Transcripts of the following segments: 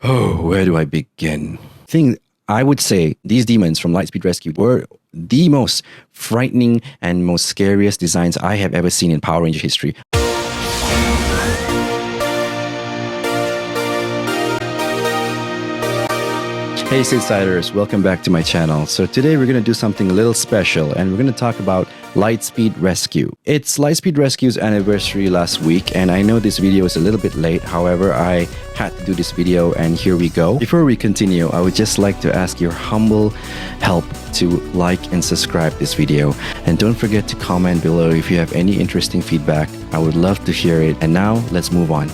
Oh, where do I begin? I would say these demons from Lightspeed Rescue were the most frightening and most scariest designs I have ever seen in Power Rangers history. Hey Synthsiders, welcome back to my channel. So today we're going to do something a little special and we're going to talk about Lightspeed Rescue. It's Lightspeed Rescue's anniversary last week and I know this video is a little bit late, however I had to do this video and here we go. Before we continue, I would just like to ask your humble help to like and subscribe this video. And don't forget to comment below if you have any interesting feedback. I would love to hear it. And now let's move on.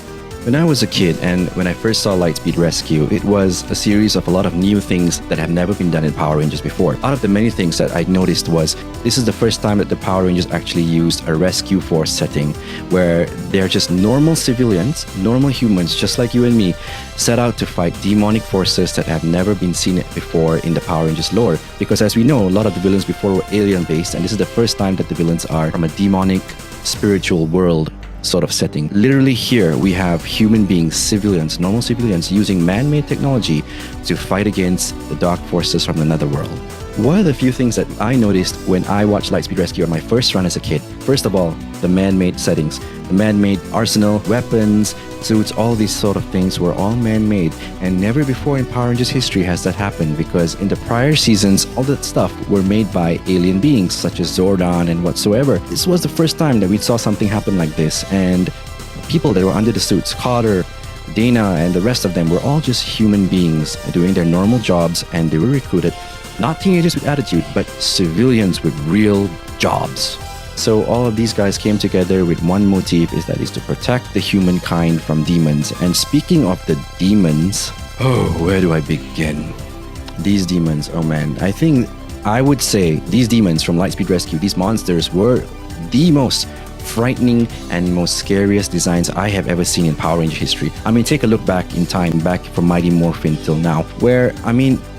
When I was a kid and when I first saw Lightspeed Rescue, it was a series of a lot of new things that have never been done in Power Rangers before. Out of the many things that I noticed was, this is the first time that the Power Rangers actually used a rescue force setting where they're just normal civilians, normal humans just like you and me, set out to fight demonic forces that have never been seen before in the Power Rangers lore. Because as we know, a lot of the villains before were alien based and this is the first time that the villains are from a demonic spiritual world sort of setting. Literally here we have human beings, civilians, normal civilians using man-made technology to fight against the dark forces from another world. One of the few things that I noticed when I watched Lightspeed Rescue on my first run as a kid, first of all, the man-made settings, the man-made arsenal, weapons, suits, all these sort of things were all man-made, and never before in Power Rangers history has that happened, because in the prior seasons all that stuff were made by alien beings such as Zordon and whatsoever. This was the first time that we saw something happen like this, and people that were under the suits, Carter, Dana and the rest of them were all just human beings doing their normal jobs, and they were recruited, not teenagers with attitude, but civilians with real jobs. So all of these guys came together with one motive, is to protect the humankind from demons. And speaking of the demons, oh, where do I begin? These demons, oh man, I would say these demons from Lightspeed Rescue, these monsters were the most frightening and most scariest designs I have ever seen in Power Rangers history. I mean, take a look back in time, back from Mighty Morphin till now, where,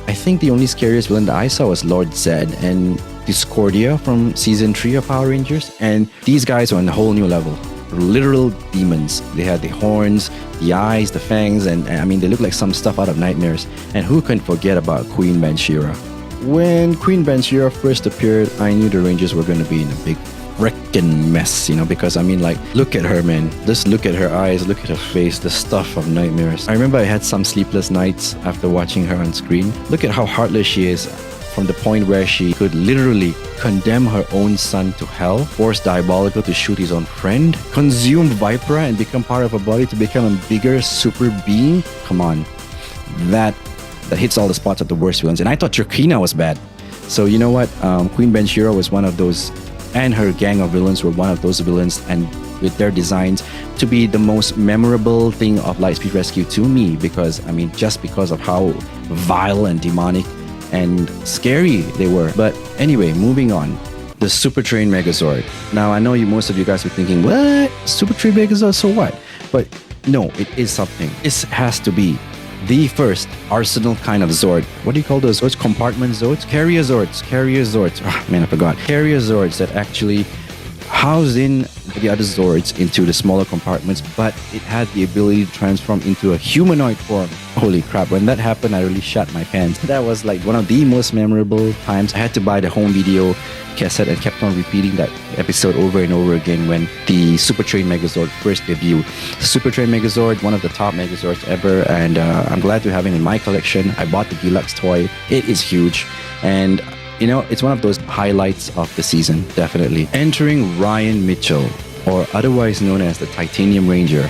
I think the only scariest villain that I saw was Lord Zed and Discordia from Season 3 of Power Rangers. And these guys are on a whole new level. Literal demons. They had the horns, the eyes, the fangs, and they look like some stuff out of nightmares. And who can forget about Queen Banshira? When Queen Banshira first appeared, I knew the Rangers were going to be in a big freaking mess, because look at her, man. Just look at her eyes, look at her face, the stuff of nightmares. I remember I had some sleepless nights after watching her on screen. Look at how heartless she is, from the point where she could literally condemn her own son to hell, force Diabolical to shoot his own friend, consume Vipera and become part of her body to become a bigger super being. Come on, that hits all the spots of the worst villains. And I thought Trakeena was bad. So you know what, Queen Banshira was one of those, and her gang of villains were one of those villains, and with their designs to be the most memorable thing of Lightspeed Rescue to me, because just because of how vile and demonic and scary they were. But anyway, moving on, the Supertrain Megazord. Now I know most of you guys were thinking, what? Supertrain Megazord, so what? But no, it is something. This has to be the first arsenal kind of Zord. What do you call those Zords? Compartment Zords? Carrier Zords. Oh man, I forgot. Carrier Zords that actually housed in the other Zords into the smaller compartments, but it had the ability to transform into a humanoid form. Holy crap, when that happened, I really shat my pants. That was like one of the most memorable times. I had to buy the home video cassette and kept on repeating that episode over and over again when the Supertrain Megazord first debuted. Supertrain Megazord, one of the top Megazords ever, and I'm glad to have it in my collection. I bought the deluxe toy. It is huge, and it's one of those highlights of the season, definitely. Entering Ryan Mitchell, or otherwise known as the Titanium Ranger.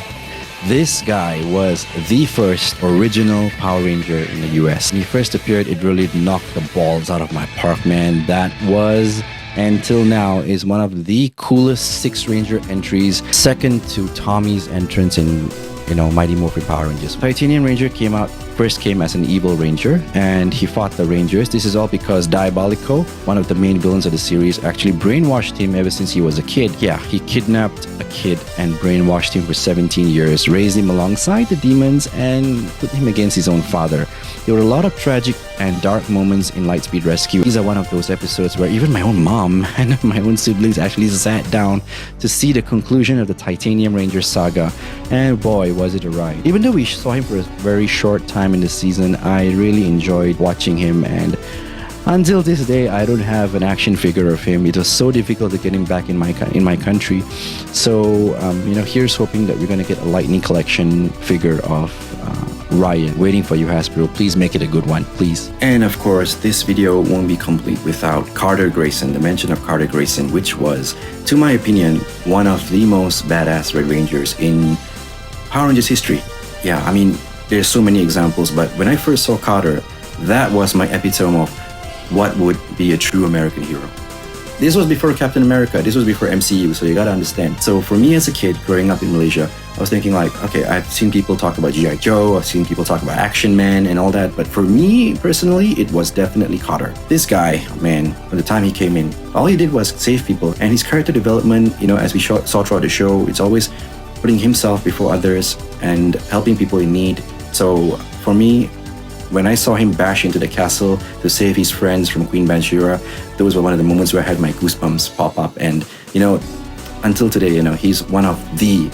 This guy was the first original Power Ranger in the US. When he first appeared, it really knocked the balls out of my park, man. That was, until now, is one of the coolest Six Ranger entries, second to Tommy's entrance in Mighty Morphin Power Rangers. Titanium Ranger first came as an evil ranger, and he fought the Rangers. This is all because Diabolico, one of the main villains of the series, actually brainwashed him ever since he was a kid. Yeah, he kidnapped a kid and brainwashed him for 17 years, raised him alongside the demons, and put him against his own father. There were a lot of tragic and dark moments in Lightspeed Rescue. These are one of those episodes where even my own mom and my own siblings actually sat down to see the conclusion of the Titanium Ranger saga. And boy, was it a ride. Even though we saw him for a very short time in the season, I really enjoyed watching him, and until this day, I don't have an action figure of him. It was so difficult to get him back in my country. So, here's hoping that we're gonna get a Lightning Collection figure of Ryan. Waiting for you, Hasbro. Please make it a good one, please. And of course, this video won't be complete without Carter Grayson, the mention of Carter Grayson, which was, to my opinion, one of the most badass Red Rangers in Power Rangers history. Yeah, I mean, there's so many examples, but when I first saw Carter, that was my epitome of what would be a true American hero. This was before Captain America, this was before MCU, so you gotta understand. So for me as a kid growing up in Malaysia, I was thinking like, okay, I've seen people talk about G.I. Joe, I've seen people talk about Action Man and all that, but for me personally, it was definitely Carter. This guy, man, from the time he came in, all he did was save people, and his character development, as we saw throughout the show, it's always putting himself before others and helping people in need. So for me, when I saw him bash into the castle to save his friends from Queen Banshira, those were one of the moments where I had my goosebumps pop up. And, until today, he's one of the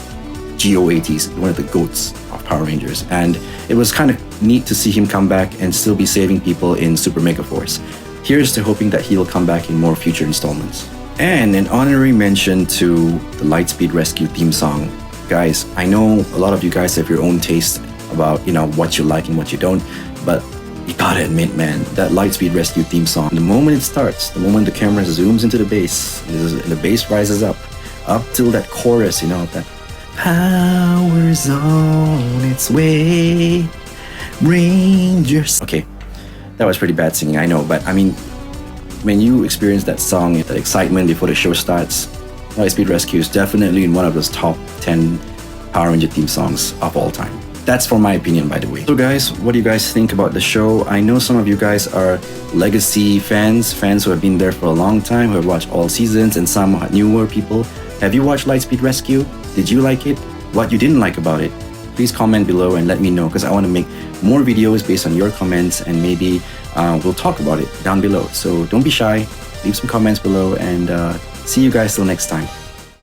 GOATs, one of the GOATs of Power Rangers. And it was kind of neat to see him come back and still be saving people in Super Mega Force. Here's to hoping that he'll come back in more future installments. And an honorary mention to the Lightspeed Rescue theme song. Guys, I know a lot of you guys have your own taste about, what you like and what you don't. But you gotta admit, man, that Lightspeed Rescue theme song, the moment it starts, the moment the camera zooms into the bass, and the bass rises up till that chorus, that power's on its way, Rangers. Okay, that was pretty bad singing, I know, but I mean, when you experience that song, that excitement before the show starts, Lightspeed Rescue is definitely in one of those top 10 Power Ranger theme songs of all time. That's for my opinion, by the way. So guys, what do you guys think about the show? I know some of you guys are legacy fans who have been there for a long time, who have watched all seasons, and some newer people. Have you watched Lightspeed Rescue? Did you like it? What you didn't like about it? Please comment below and let me know, because I want to make more videos based on your comments, and maybe we'll talk about it down below. So don't be shy, leave some comments below, and see you guys till next time.